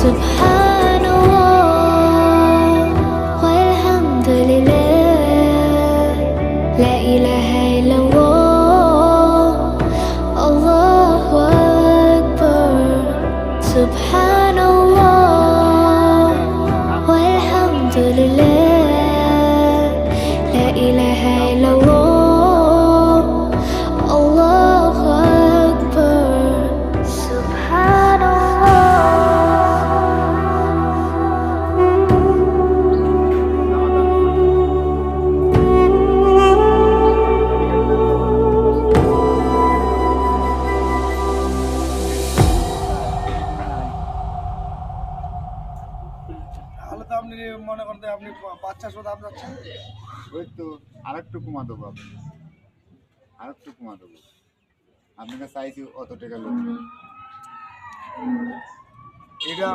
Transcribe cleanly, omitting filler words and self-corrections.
Subhanallah walhamdulillah, la ilaha illallah, Allahu akbar. Subhanallah walhamdulillah, la ilaha illallah, Allahu akbar. তাহলে তো আপনি মনে করেন যে আপনি ৫-৪০০ দাম যাচ্ছেন। ওই তো আরেকটু কমা দেবো আপনি, আরেকটু কমা দেবো। আপনাকে চাইছি অত টাকা লোক এটা